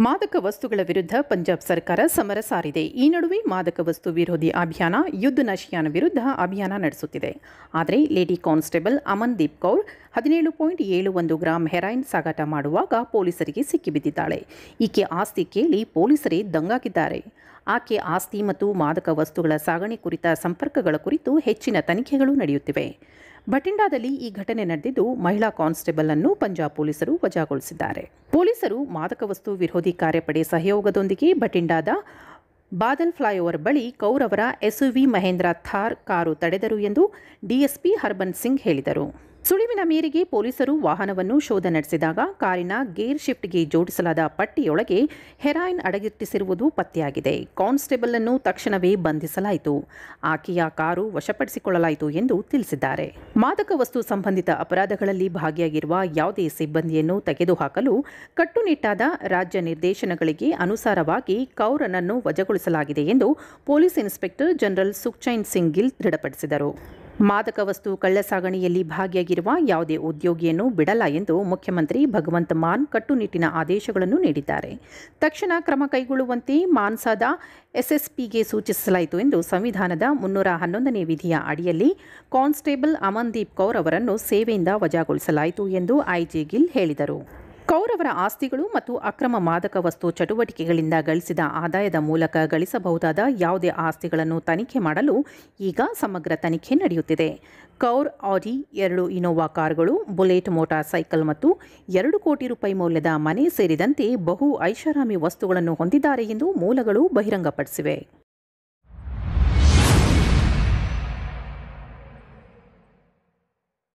ಮಾದಕ ವಸ್ತುಗಳ ವಿರುದ್ಧ ಪಂಜಾಬ್ ಸರ್ಕಾರ ಸಮರ ಸಾರಿದೆ. ಈ ನಡುವೆ ಮಾದಕ ವಸ್ತು ವಿರೋಧಿ ಅಭಿಯಾನ ಯುದ್ಧ ನಶಿಯಾನ ವಿರುದ್ಧ ಅಭಿಯಾನ ನಡೆಸುತ್ತಿದೆ. ಆದರೆ lady constable Amandeep Kaur 17.71 gram heroin ಸಾಗಾಟ ಮಾಡುವಾಗ ಪೊಲೀಸರಿಗೆ ಸಿಕ್ಕಿಬಿದ್ದಿದ್ದಾಳೆ. ಈಕೆ ಆಸ್ತಿ ಕೇಳಿ ಪೊಲೀಸರೇ ದಂಗಾಗಿದ್ದಾರೆ. ಆಕೆ ಆಸ್ತಿ ಮತ್ತು ಮಾದಕ ವಸ್ತುಗಳ ಸಾಗಣೆ ಕುರಿತ ಸಂಪರ್ಕಗಳ ಕುರಿತು ಹೆಚ್ಚಿನ ತನಿಖೆಗಳು ನಡೆಯುತ್ತಿವೆ. ಬಠಿಂಡಾದಲ್ಲಿ ಈ ಘಟನೆ ನಡೆದಿದ್ದು ಮಹಿಳಾ ಕಾನ್ಸ್ಟೇಬಲ್ ಅನ್ನು ಪಂಜಾಬ್ ಪೊಲೀಸರು ವಜಾಗೊಳಿಸಿದ್ದಾರೆ. ಪೊಲೀಸರು ಮಾದಕ ವಸ್ತು ವಿರೋಧಿ ಕಾರ್ಯಪಡೆ ಸಹಯೋಗದೊಂದಿಗೆ ಬಠಿಂಡಾದ ಬಾದಲ್ ಫ್ಲೈಓವರ್ ಬಳಿ ಕೌರ್ ಅವರ ಎಸ್ಯುವಿ ಮಹೇಂದ್ರ ಥಾರ್ ಕಾರು ತಡೆದರು ಎಂದು ಡಿಎಸ್ಪಿ ಹರ್ಬನ್ ಸಿಂಗ್ ಹೇಳಿದರು. ಸುಳಿವಿನ ಮೇರೆಗೆ ಪೊಲೀಸರು ವಾಹನವನ್ನು ಶೋಧ ನಡೆಸಿದಾಗ ಕಾರಿನ ಗೇರ್ ಶಿಫ್ಟ್ಗೆ ಜೋಡಿಸಲಾದ ಪಟ್ಟಿಯೊಳಗೆ ಹೆರಾಯಿನ್ ಅಡಗಿಟ್ಟಿಸಿರುವುದು ಪತ್ತೆಯಾಗಿದೆ. ಕಾನ್ಸ್ಟೇಬಲ್ ಅನ್ನು ತಕ್ಷಣವೇ ಬಂಧಿಸಲಾಯಿತು. ಆಕೆಯ ಕಾರು ವಶಪಡಿಸಿಕೊಳ್ಳಲಾಯಿತು ಎಂದು ತಿಳಿಸಿದ್ದಾರೆ. ಮಾದಕ ವಸ್ತು ಸಂಬಂಧಿತ ಅಪರಾಧಗಳಲ್ಲಿ ಭಾಗಿಯಾಗಿರುವ ಯಾವುದೇ ಸಿಬ್ಬಂದಿಯನ್ನು ತೆಗೆದುಹಾಕಲು ಕಟ್ಟುನಿಟ್ಟಾದ ರಾಜ್ಯ ನಿರ್ದೇಶನಗಳಿಗೆ ಅನುಸಾರವಾಗಿ ಕೌರನನ್ನು ವಜಾಗೊಳಿಸಲಾಗಿದೆ ಎಂದು police inspector general Sukhchain Singh Gill ದೃಢಪಡಿಸಿದರು. ಮಾದಕ ವಸ್ತು ಕಳ್ಳಸಾಗಣೆಯಲ್ಲಿ ಭಾಗಿಯಾಗಿರುವ ಯಾವುದೇ ಉದ್ಯೋಗಿಯನ್ನು ಬಿಡಲ್ಲ ಎಂದು ಮುಖ್ಯಮಂತ್ರಿ ಭಗವಂತ್ ಮಾನ್ ಕಟ್ಟುನಿಟ್ಟಿನ ಆದೇಶಗಳನ್ನು ನೀಡಿದ್ದಾರೆ. ತಕ್ಷಣ ಕ್ರಮ ಕೈಗೊಳ್ಳುವಂತೆ ಮಾನ್ಸಾದ ಎಸ್ಎಸ್ಪಿಗೆ ಸೂಚಿಸಲಾಯಿತು ಎಂದು ಸಂವಿಧಾನದ 311ನೇ ವಿಧಿಯ ಅಡಿಯಲ್ಲಿ ಕಾನ್ಸ್ಟೇಬಲ್ ಅಮನ್ದೀಪ್ ಕೌರ್ ಅವರನ್ನು ಸೇವೆಯಿಂದ ವಜಾಗೊಳಿಸಲಾಯಿತು ಎಂದು ಐಜಿ ಗಿಲ್ ಹೇಳಿದರು. ಕೌರ್ ಅವರ ಆಸ್ತಿಗಳು ಮತ್ತು ಅಕ್ರಮ ಮಾದಕ ವಸ್ತು ಚಟುವಟಿಕೆಗಳಿಂದ ಗಳಿಸಿದ ಆದಾಯದ ಮೂಲಕ ಗಳಿಸಬಹುದಾದ ಯಾವುದೇ ಆಸ್ತಿಗಳನ್ನು ತನಿಖೆ ಮಾಡಲು ಈಗ ಸಮಗ್ರ ತನಿಖೆ ನಡೆಯುತ್ತಿದೆ. ಕೌರ್ ಆಡಿ 2 ಇನೋವಾ ಕಾರುಗಳು, ಬುಲೆಟ್ ಮೋಟಾರ್ ಸೈಕಲ್ ಮತ್ತು 2 ಕೋಟಿ ರೂಪಾಯಿ ಮೌಲ್ಯದ ಮನೆ ಸೇರಿದಂತೆ ಬಹು ಐಷಾರಾಮಿ ವಸ್ತುಗಳನ್ನು ಹೊಂದಿದ್ದಾರೆ ಎಂದು ಮೂಲಗಳು ಬಹಿರಂಗಪಡಿಸಿವೆ.